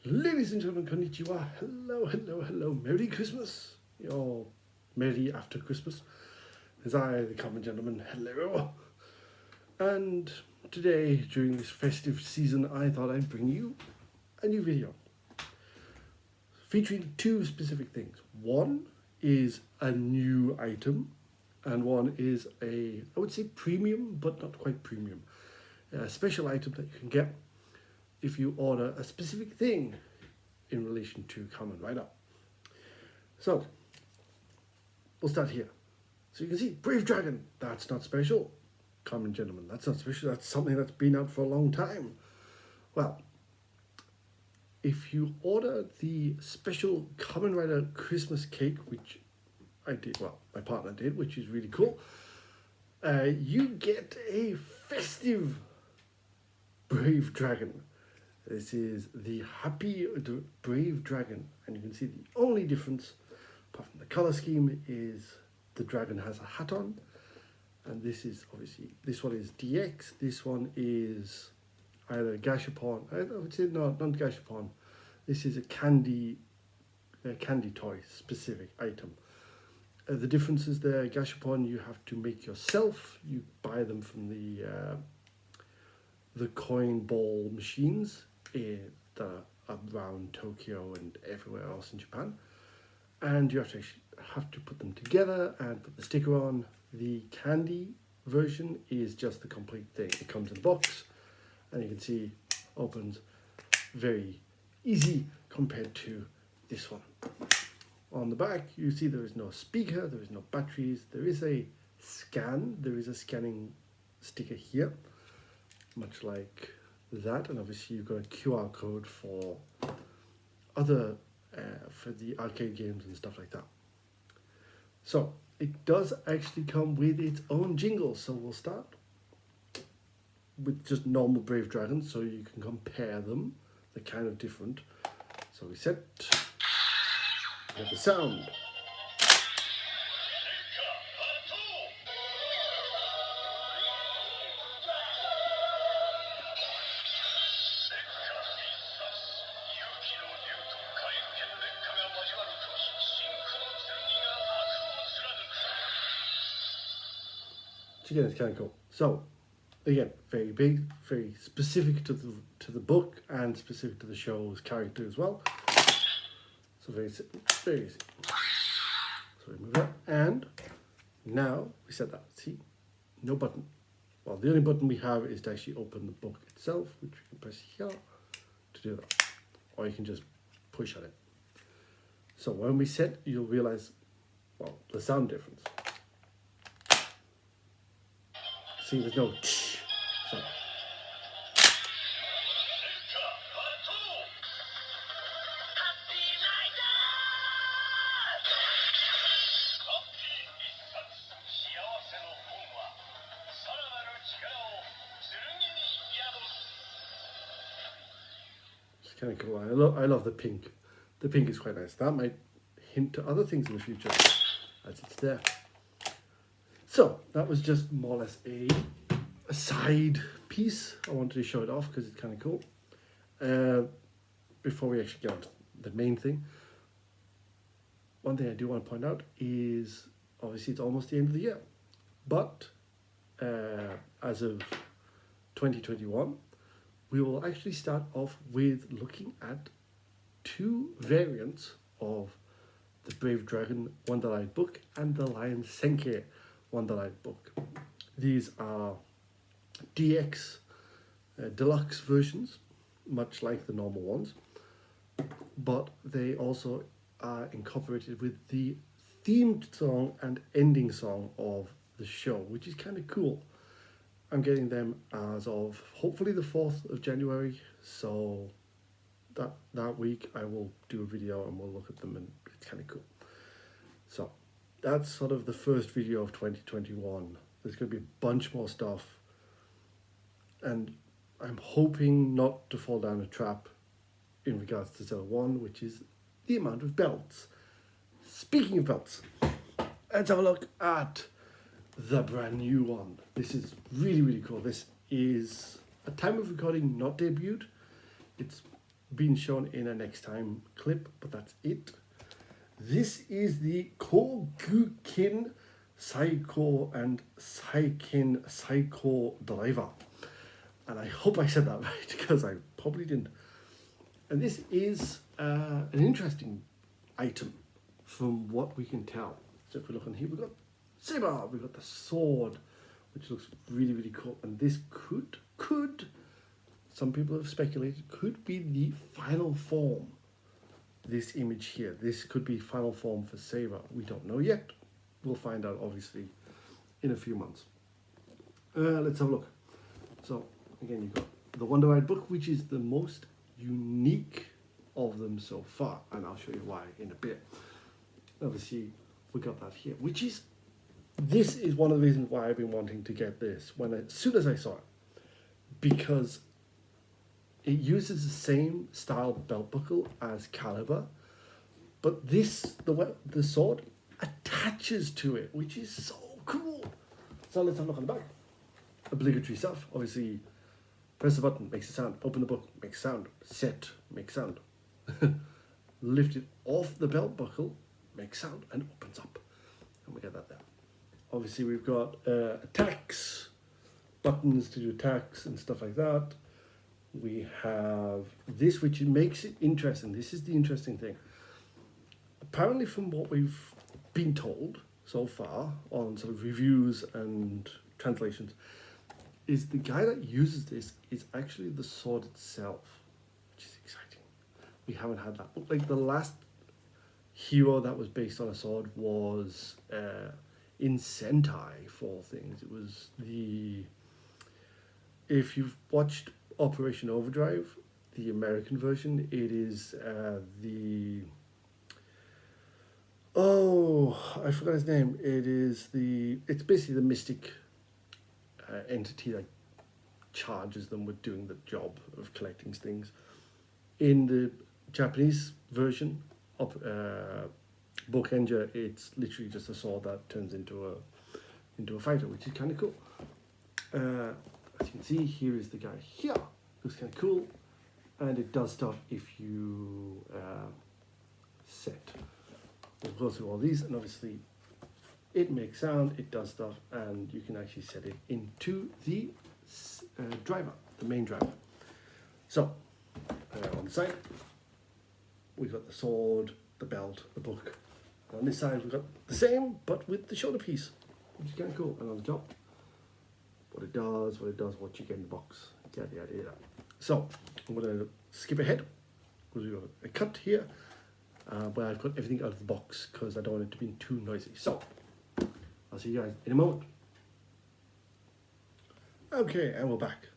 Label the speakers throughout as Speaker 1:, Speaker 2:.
Speaker 1: Ladies and gentlemen, konnichiwa. Hello, hello, hello. Merry Christmas. Or Merry after Christmas. As I, the common gentleman, hello. And today, during this festive season, I thought I'd bring you a new video featuring two specific things. One is a new item, and one is I would say premium, but not quite premium. A special item that you can get if you order a specific thing in relation to Kamen right up. So, we'll start here. So you can see, Brave Dragon, that's not special. Common gentleman, that's not special. That's something that's been out for a long time. Well, if you order the special Kamen Rider Christmas cake, which I did, well, my partner did, which is really cool, you get a festive Brave Dragon. This is the Happy Brave Dragon, and you can see the only difference, apart from the color scheme, is the dragon has a hat on, and this is obviously, this one is DX, this one is either Gashapon, I would say not Gashapon, this is a candy toy specific item. The differences there, Gashapon you have to make yourself, you buy them from the coin ball machines that are around Tokyo and everywhere else in Japan, and you have to put them together and put the sticker on. The candy version is just the complete thing. It comes in a box, and you can see opens very easy compared to this one. On the back you see there is no speaker, there is no batteries, there is a scanning sticker here, much like that, and obviously you've got a QR code for other for the arcade games and stuff like that. So it does actually come with its own jingle, so we'll start with just normal Brave Dragons so you can compare them. They're kind of different. So we set, we have the sound. Again, it's kind of cool. So, again, very big, very specific to the book and specific to the show's character as well. So very easy. So we move that, and now we set that. See, no button. Well, the only button we have is to actually open the book itself, which we can press here to do that, or you can just push on it. So when we set, you'll realize, well, the sound difference. See, there's no tsh sound. It's kind of cool. I love the pink. The pink is quite nice. That might hint to other things in the future, as it's there. So that was just more or less a side piece. I wanted to show it off because it's kind of cool. Before we actually get on to the main thing, one thing I do want to point out is obviously it's almost the end of the year, but as of 2021, we will actually start off with looking at two variants of the Brave Dragon Wonderlight book and the Lion Senke Wonderlight book. These are DX deluxe versions, much like the normal ones, but they also are incorporated with the themed song and ending song of the show, which is kind of cool. I'm getting them as of hopefully the 4th of January, so that week I will do a video and we'll look at them, and it's kind of cool. So that's sort of the first video of 2021. There's going to be a bunch more stuff, and I'm hoping not to fall down a trap in regards to Zero 1, which is the amount of belts. Speaking of belts, let's have a look at the brand new one. This is really, really cool. This is, at time of recording, not debuted. It's being shown in a next time clip, but that's it. This is the Kougouken Saikou and Seiken Saikou driver. And I hope I said that right, because I probably didn't. And this is an interesting item from what we can tell. So if we look on here, we've got Saber, we've got the sword, which looks really, really cool. And this could, some people have speculated, could be the final form. This image here, this could be final form for Saber. We don't know yet. We'll find out, obviously, in a few months. Let's have a look. So, again, you've got the Wonder Ride book, which is the most unique of them so far. And I'll show you why in a bit. Obviously, we got that here, which is, this is one of the reasons why I've been wanting to get this as soon as I saw it. Because it uses the same style belt buckle as Caliber, but this, the sword, attaches to it, which is so cool. So let's have a look on the back. Obligatory stuff, obviously, press the button, makes a sound, open the book, makes sound, set, makes sound. Lift it off the belt buckle, makes sound, and opens up. And we get that there. Obviously, we've got attacks, buttons to do attacks and stuff like that. We have this, which makes it interesting. This is the interesting thing. Apparently, from what we've been told so far on sort of reviews and translations, is the guy that uses this is actually the sword itself, which is exciting. We haven't had that. Like the last hero that was based on a sword was in Sentai, for all things. It was if you've watched Operation Overdrive, the American version, it is I forgot his name. It's basically the mystic entity that charges them with doing the job of collecting things. In the Japanese version of Bokenja, it's literally just a sword that turns into a fighter, which is kind of cool. As you can see, here is the guy here. Looks kind of cool, and it does stuff if you set. We'll go through all these, and obviously it makes sound, it does stuff, and you can actually set it into the driver, the main driver. So, on the side, we've got the sword, the belt, the book. And on this side, we've got the same, but with the shoulder piece, which is kind of cool. And on the top, what it does, what you get in the box, yada, yada, yada. So, I'm going to skip ahead. We'll do a cut here, where I've got everything out of the box, because I don't want it to be too noisy. So, I'll see you guys in a moment. Okay, and we're back.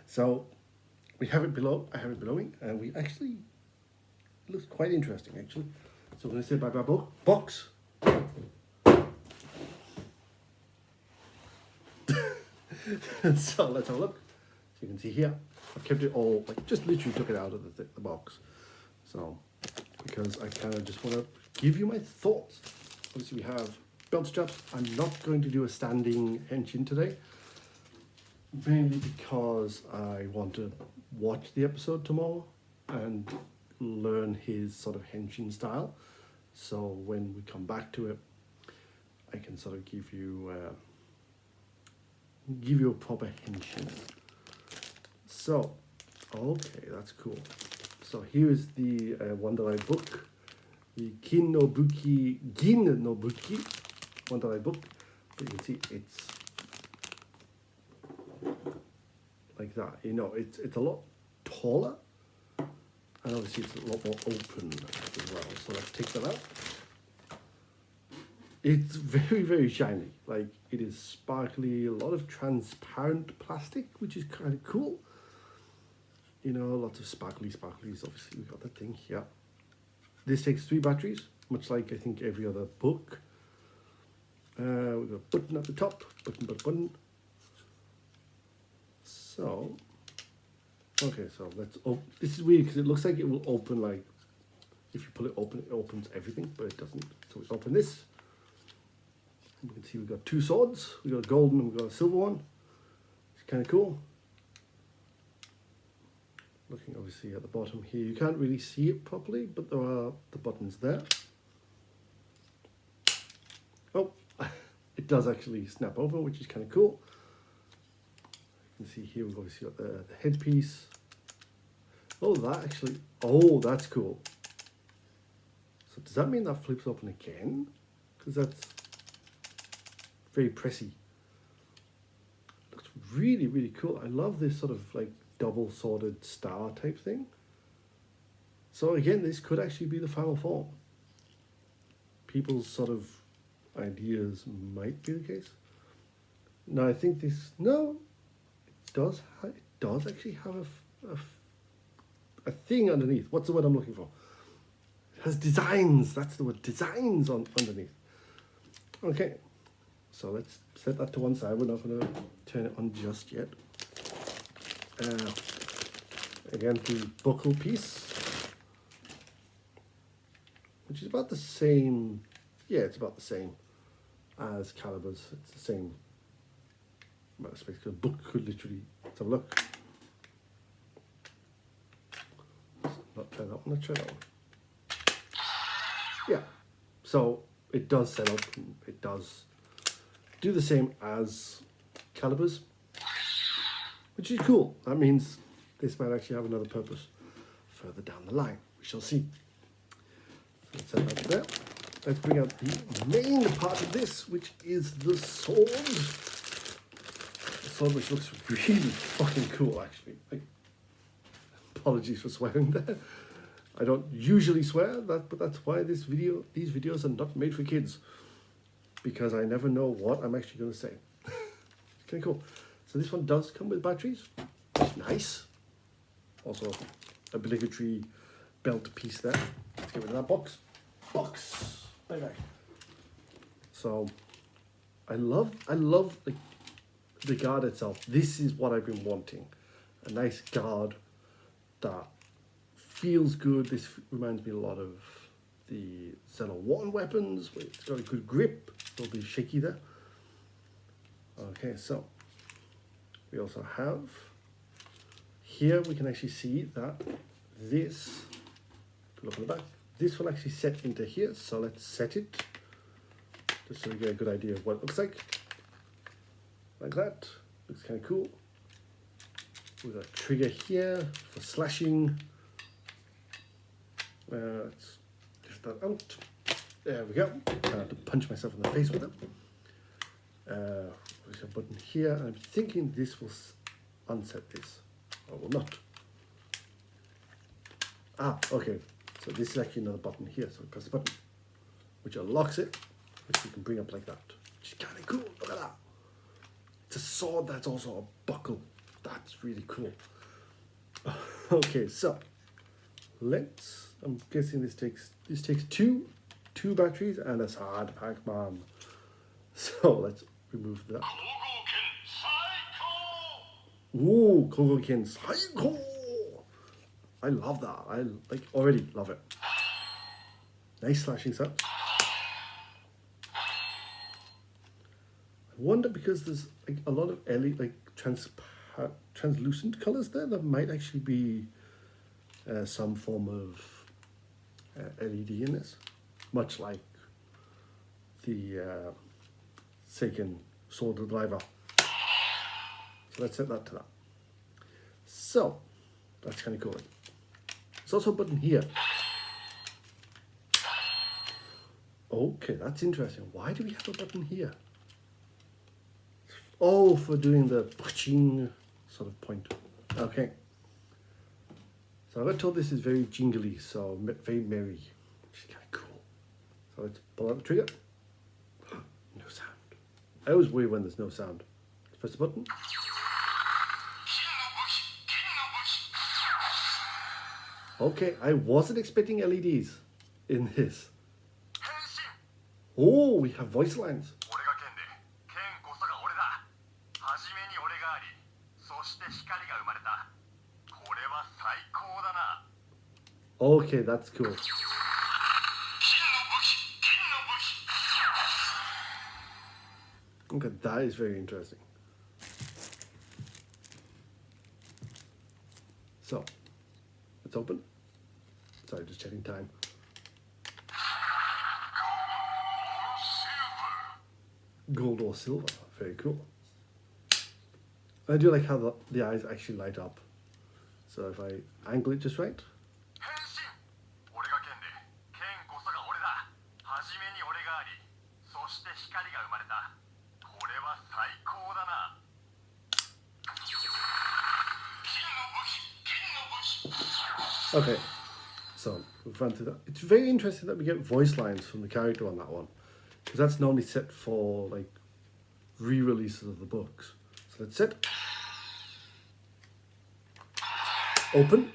Speaker 1: So, we have it below, I have it belowing, and we actually, it looks quite interesting actually. So I'm going to say bye-bye box. So let's have a look. So you can see here, I've kept it all, like just literally took it out of the box. So, because I kind of just want to give you my thoughts. Obviously we have belt straps. I'm not going to do a standing henshin today. Mainly because I want to watch the episode tomorrow and learn his sort of henshin style. So when we come back to it, I can sort of give you a proper henshin. So, okay, that's cool. So here is the Wonderlight book, the Gin no Buki Wonderlight book. But you can see it's like that. You know, it's a lot taller, and obviously it's a lot more open as well. So let's take that out. It's very, very shiny. Like, it is sparkly, a lot of transparent plastic, which is kind of cool. You know, lots of sparklies. Obviously, we got that thing here. This takes 3 batteries, much like I think every other book. We've got a button at the top, button. So, okay, so let's open. This is weird because it looks like it will open, like, if you pull it open, it opens everything, but it doesn't. So we open this. You can see we've got 2 swords. We've got a golden and we've got a silver one. It's kind of cool. looking obviously at the bottom here, you can't really see it properly, but there are the buttons there. Oh, it does actually snap over, which is kind of cool. You can see here we've obviously got the headpiece. Oh, that actually, oh, that's cool. So does that mean that flips open again? Because that's very pressy. Looks really, really cool. I love this sort of like double sorted star type thing. So again, this could actually be the final form. People's sort of ideas might be the case. No, I think this, no, it does actually have a thing underneath. What's the word I'm looking for? It has designs, that's the word, designs underneath. Okay, so let's set that to one side. We're not going to turn it on just yet. Again, the buckle piece, which is about the same, yeah, it's about the same as calibers. It's the same amount of space. The book could literally, let's have a look. Not try that one, let's try that one. Yeah, so it does set up, it does do the same as calibers, which is cool. That means this might actually have another purpose further down the line. We shall see. Let's set that there. Let's bring out the main part of this, which is the sword. The sword, which looks really fucking cool, actually. Like, apologies for swearing there. I don't usually swear, but that's why these videos are not made for kids, because I never know what I'm actually going to say. It's kind of cool. So this one does come with batteries. It's nice. Also, obligatory belt piece there. Let's get rid of that box. Bye bye. So, I love the guard itself. This is what I've been wanting. A nice guard that feels good. This reminds me a lot of the Xeno 1 weapons, where it's got a good grip. It'll be shaky there. Okay, so we also have here, we can actually see that this, if you look on the back, this will actually set into here. So let's set it just so we get a good idea of what it looks like. Like that. Looks kind of cool. We've got a trigger here for slashing. Let's lift that out. There we go. I have to punch myself in the face with it. There's a button here. I'm thinking this will unset this. Or will not. Ah, okay. So this is actually another button here. So we press the button, which unlocks it, which we can bring up like that. Which is kind of cool. Look at that. It's a sword that's also a buckle. That's really cool. Okay, so let's. I'm guessing this takes two batteries and a hard pack bomb. So let's remove that. Ooh, Kougouken Saikou! I love that. I already love it. Nice slashing sound. I wonder, because there's like a lot of LED, translucent colors there, that might actually be some form of LED in this, much like the Seiken sword driver. So let's set that to that. So that's kind of cool. There's also a button here. Okay, that's interesting. Why do we have a button here? Oh, for doing the pushing sort of point. Okay. So I got told this is very jingly, so very merry, which is kind of cool. So let's pull out the trigger. No sound. I always worry when there's no sound. Let's press the button. Okay, I wasn't expecting LEDs in this. Oh, we have voice lines. Okay, that's cool. Okay, that is very interesting. So, Let's open. Sorry, just checking time. Gold or silver. Very cool. I do like how the eyes actually light up. So if I angle it just right. Okay, so we've run through that. It's very interesting that we get voice lines from the character on that one, because that's normally set for like re-releases of the books. So let's set. Open.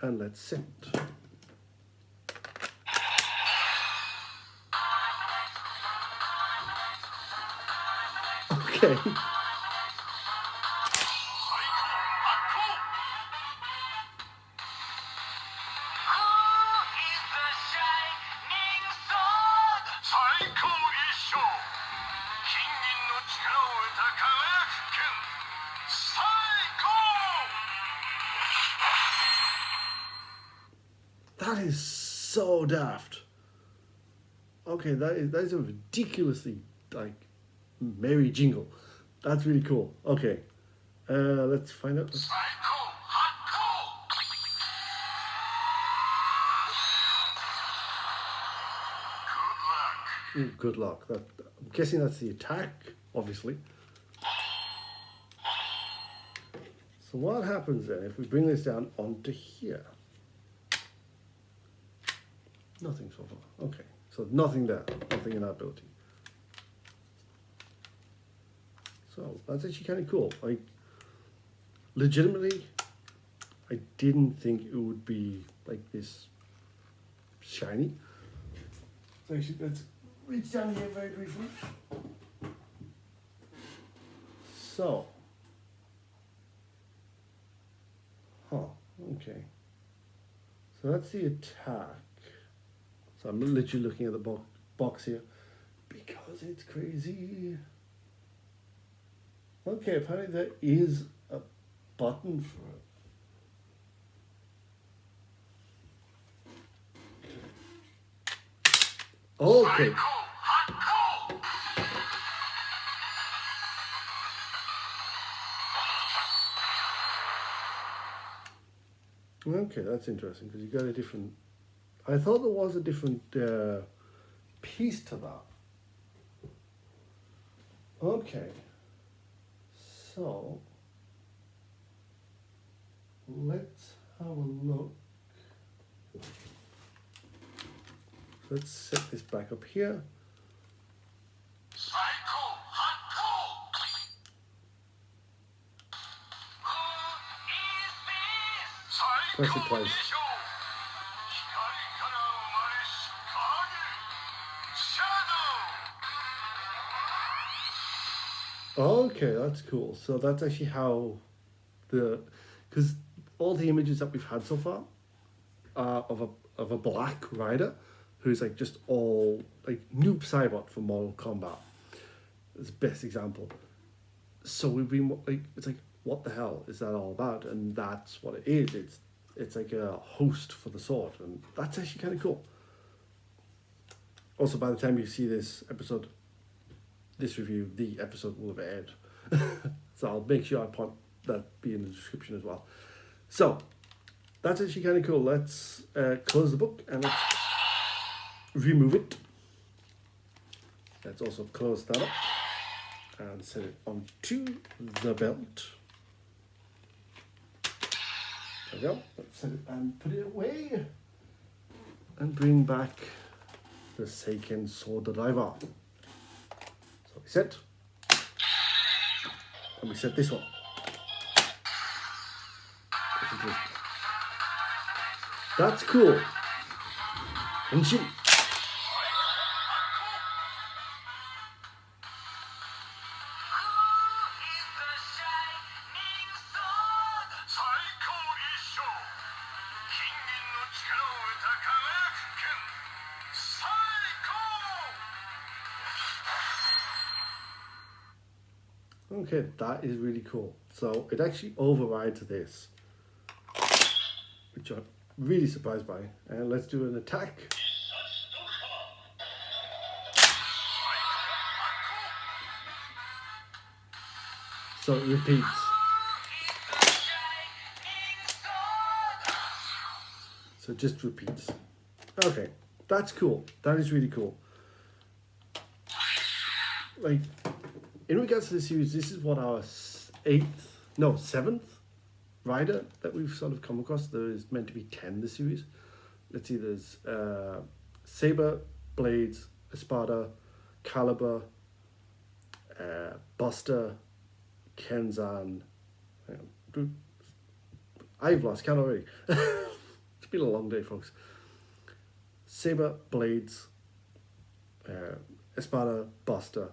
Speaker 1: And let's set. Okay. That is so daft. Okay, that is a ridiculously like merry jingle. That's really cool. Okay, let's find out. Ooh, good luck. I'm guessing that's the attack, obviously. So what happens then if we bring this down onto here? Nothing so far. Okay, so nothing there, nothing in our ability. So that's actually kind of cool. Like, legitimately, I didn't think it would be like this shiny. So actually, let's reach down here very briefly. So, okay. So that's the attack. So I'm literally looking at the box here because it's crazy. Okay, apparently there is a button for it. Okay. Okay, that's interesting because you got a different. I thought there was a different piece to that. Okay, so let's have a look. Let's set this back up here. Press it twice. Okay, that's cool. So that's actually how because all the images that we've had so far are of a black rider who's like just all like Noob Saibot from Mortal Kombat. It's the best example. So we've been like, it's like, what the hell is that all about? And that's what it is. It's like a host for the sword, and that's actually kind of cool. Also, by the time you see this review, the episode will have aired. So I'll make sure I put that be in the description as well. So that's actually kind of cool. Let's close the book and let's remove it. Let's also close that up and set it onto the belt. There we go. Let's set it and put it away and bring back the Seiken sword driver. So we set, and we set this one. That's cool. Henshin. Okay, that is really cool. So it actually overrides this. which I'm really surprised by. And let's do an attack. So it repeats. So it just repeats. Okay, that's cool. That is really cool. Like, in regards to the series, this is what our seventh rider that we've sort of come across. There is meant to be 10 in the series. Let's see, there's Saber, Blades, Espada, Caliber, Buster, Kenzan. I've lost count already. It's been a long day, folks. Saber, Blades, Espada, Buster,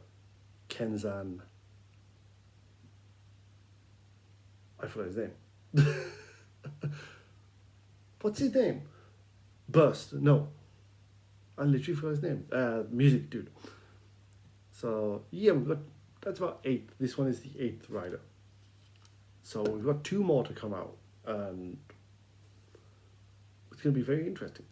Speaker 1: Kenzan. I forgot his name. What's his name? Burst. No. I literally forgot his name. Music dude. So yeah, that's about 8. This one is the 8th rider. So we've got 2 more to come out, and it's going to be very interesting.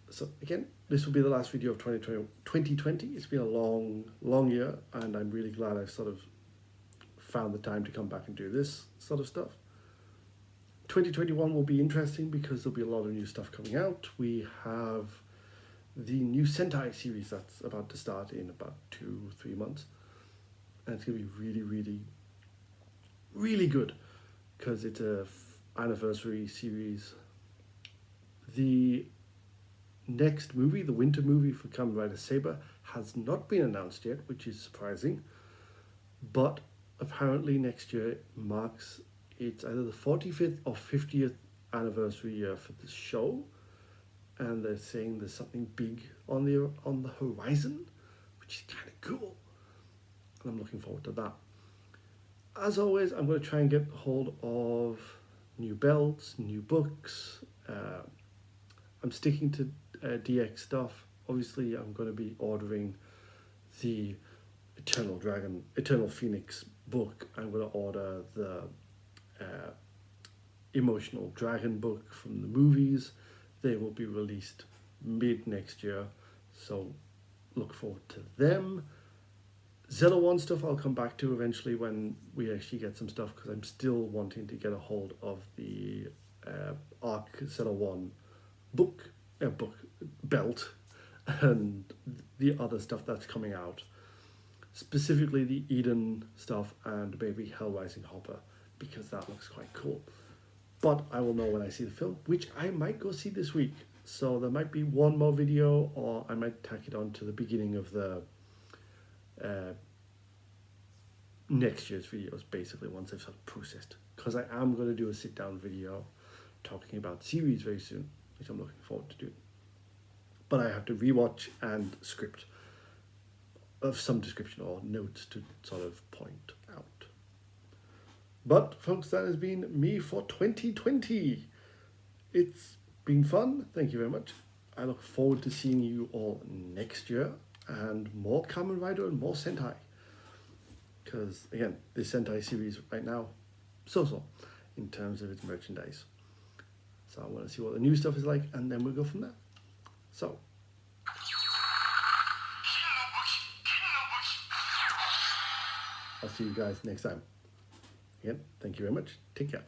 Speaker 1: So again, this will be the last video of 2020. It's been a long year, and I'm really glad I've sort of found the time to come back and do this sort of stuff. 2021 will be interesting because there'll be a lot of new stuff coming out. We have the new Sentai series that's about to start in about 2-3 months, and it's going to be really good because it's a anniversary series. The next movie, the winter movie for Kamen Rider Saber, has not been announced yet, which is surprising, but apparently next year marks it's either the 45th or 50th anniversary year for the show, and they're saying there's something big on the horizon, which is kind of cool, and I'm looking forward to that. As always, I'm going to try and get hold of new belts, new books. I'm sticking to DX stuff. Obviously, I'm going to be ordering the Eternal Phoenix book. I'm going to order the Emotional Dragon book from the movies. They will be released mid next year, so look forward to them. Zero One stuff I'll come back to eventually when we actually get some stuff, because I'm still wanting to get a hold of the Arc Zero One belt and the other stuff that's coming out, specifically the Eden stuff and maybe Hell Rising Hopper, because that looks quite cool. But I will know when I see the film, which I might go see this week. So there might be one more video, or I might tack it on to the beginning of the next year's videos, basically, once I've sort of processed. Because I am going to do a sit-down video talking about series very soon, which I'm looking forward to doing. But I have to rewatch and script of some description or notes to sort of point out. But folks, that has been me for 2020. It's been fun. Thank you very much. I look forward to seeing you all next year, and more Kamen Rider and more Sentai. Because again, this Sentai series right now, so in terms of its merchandise. So I want to see what the new stuff is like, and then we'll go from there. So I'll see you guys next time. Again, thank you very much. Take care.